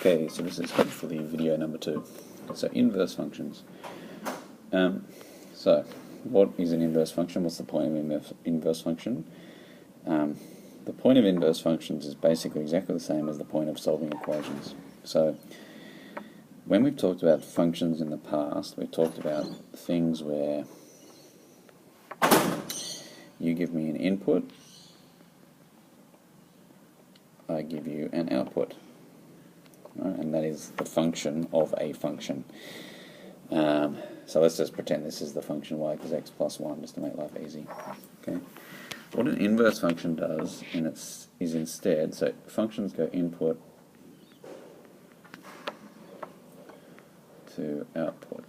Okay, so this is hopefully video number 2. So inverse functions. So what is an inverse function? What's the point of an inverse function? The point of inverse functions is basically exactly the same as the point of solving equations. So when we've talked about functions in the past, we've talked about things where you give me an input, I give you an output. Right, and that is the function of a function. So let's just pretend this is the function y equals x plus 1, just to make life easy. Okay. What an inverse function does is instead, so functions go input to output.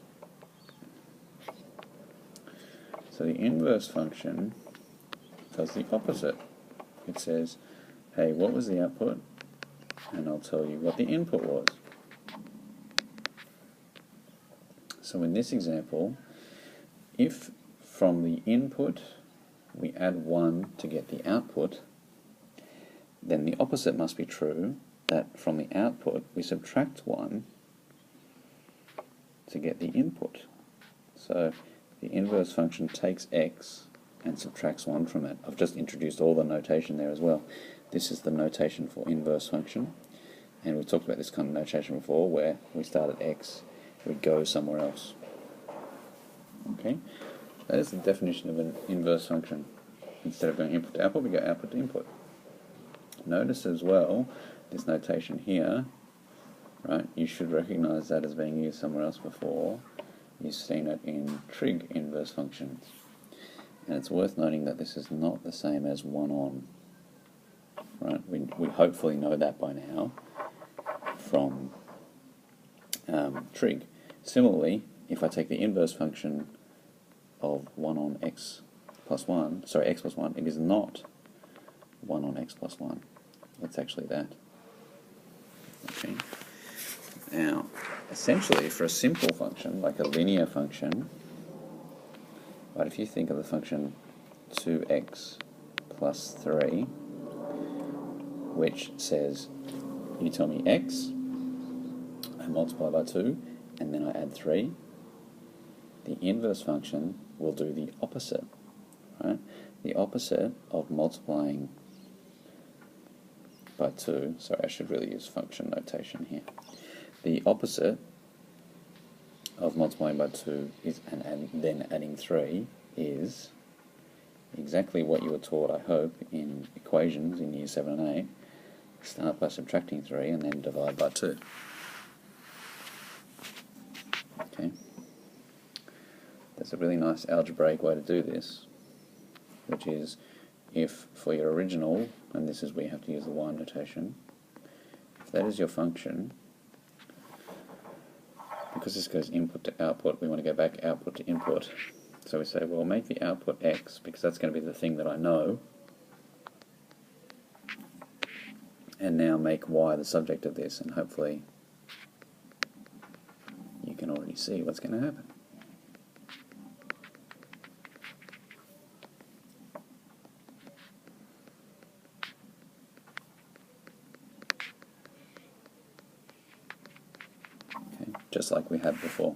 So the inverse function does the opposite. It says, hey, what was the output? And I'll tell you what the input was. So in this example, if from the input we add 1 to get the output, then the opposite must be true, that from the output we subtract 1 to get the input. So the inverse function takes x and subtracts 1 from it. I've just introduced all the notation there as well. This is the notation for inverse function, and we've talked about this kind of notation before, where we start at x, we go somewhere else. Okay, that is the definition of an inverse function. Instead of going input to output, we go output to input. Notice as well this notation here, right? You should recognize that as being used somewhere else before. You've seen it in trig inverse functions, and it's worth noting that this is not the same as one-on. Right? We hopefully know that by now from trig. Similarly, if I take the inverse function of 1 on x plus 1, x plus 1, it is not 1 on x plus 1. It's actually that. Okay. Now, essentially, for a simple function, like a linear function, right, if you think of the function 2x plus 3, which says, you tell me x, I multiply by 2, and then I add 3, the inverse function will do the opposite, right? The opposite of multiplying by 2, sorry, I should really use function notation here. The opposite of multiplying by 2 is, and then adding 3 is exactly what you were taught, I hope, in equations in year 7 and 8. Start by subtracting 3 and then divide by 2. Okay. There's a really nice algebraic way to do this, which is if for your original, and this is where you have to use the y notation, if that is your function, because this goes input to output, we want to go back output to input. So we say, well, make the output x, because that's going to be the thing that I know, and now make y the subject of this, and hopefully you can already see what's going to happen. Okay, just like we had before.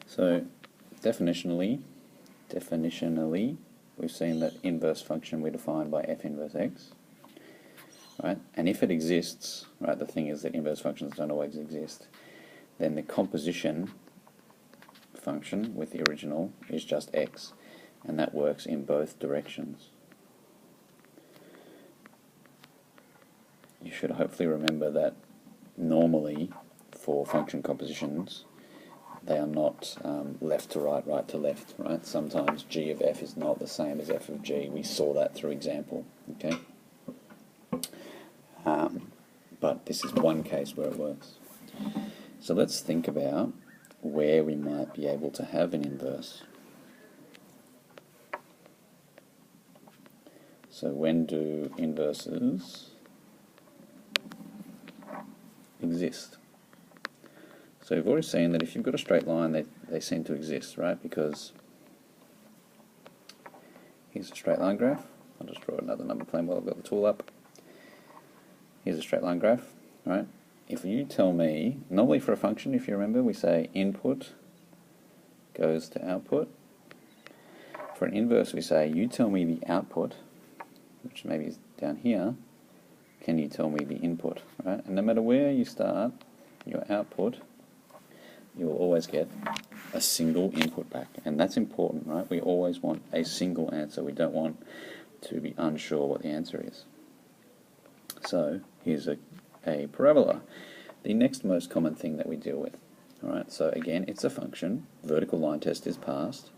So definitionally, we've seen that inverse function we define by f inverse x, right? And if it exists, right, the thing is that inverse functions don't always exist, then the composition function with the original is just x, and that works in both directions. You should hopefully remember that normally for function compositions, they are not left to right, right to left, right? Sometimes g of f is not the same as f of g. We saw that through example, okay? But this is one case where it works. So let's think about where we might be able to have an inverse. So when do inverses exist? So we've already seen that if you've got a straight line, they seem to exist, right? Because here's a straight line graph. I'll just draw another number plane while I've got the tool up. Here's a straight line graph, right? If you tell me, normally for a function, if you remember, we say input goes to output. For an inverse, we say, you tell me the output, which maybe is down here, can you tell me the input, right? And no matter where you start your output, you will always get a single input back. And that's important, right? We always want a single answer. We don't want to be unsure what the answer is. So here's a parabola. The next most common thing that we deal with. Alright, so again, it's a function. Vertical line test is passed.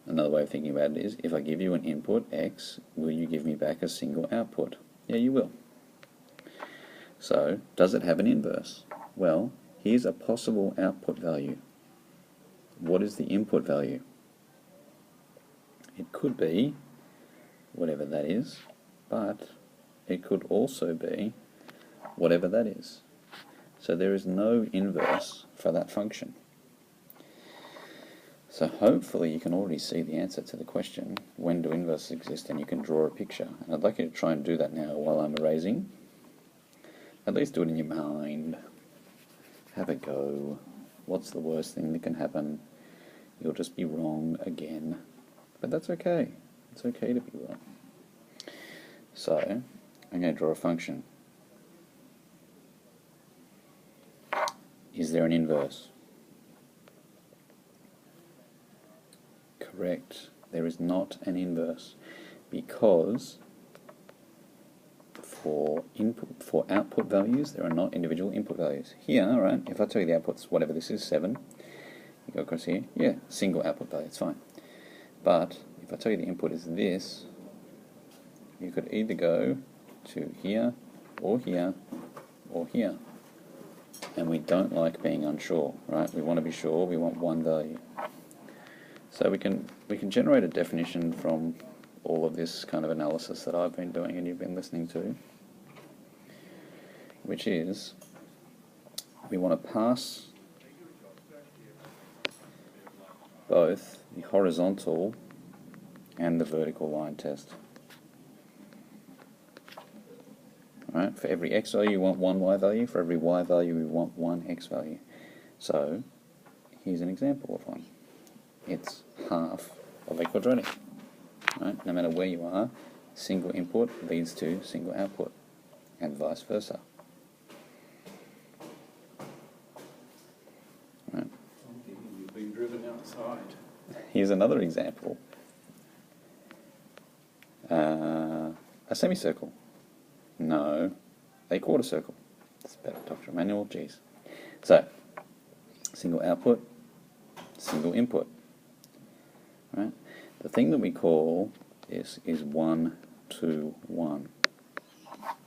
Another way of thinking about it is, if I give you an input, x, will you give me back a single output? Yeah, you will. So, does it have an inverse? Well, here's a possible output value. What is the input value? It could be whatever that is, but it could also be whatever that is. So there is no inverse for that function. So hopefully you can already see the answer to the question, when do inverses exist, and you can draw a picture. And I'd like you to try and do that now while I'm erasing. At least do it in your mind. Have a go. What's the worst thing that can happen? You'll just be wrong again. But that's okay. It's okay to be wrong. So, I'm going to draw a function. Is there an inverse? Correct. There is not an inverse, because for output values, there are not individual input values. Here, right, if I tell you the output's whatever this is, 7, you go across here, yeah, single output value, it's fine. But if I tell you the input is this, you could either go to here, or here, or here. And we don't like being unsure, right? We want to be sure, we want one value. So we can generate a definition from all of this kind of analysis that I've been doing and you've been listening to, which is, we want to pass both the horizontal and the vertical line test. Right? For every x value you want one y value, for every y value we want one x value. So here's an example of one. It's half of a quadratic. Right? No matter where you are, single input leads to single output, and vice versa. Right? You've been driven outside. Here's another example. A semicircle. No, a quarter circle. It's better, Dr. Emmanuel, geez. So, single output, single input. Right? The thing that we call this is 1, 2, 1.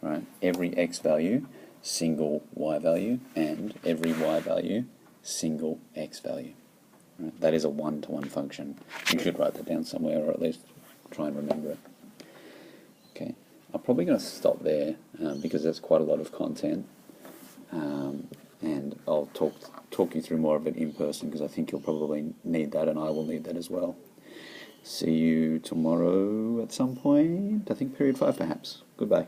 Right? Every x value, single y value, and every y value, single x value. Right? That is a one-to-one function. You should write that down somewhere, or at least try and remember it. Okay, I'm probably going to stop there because there's quite a lot of content, and I'll talk you through more of it in person, because I think you'll probably need that, and I will need that as well. See you tomorrow at some point, I think period 5 perhaps. Goodbye.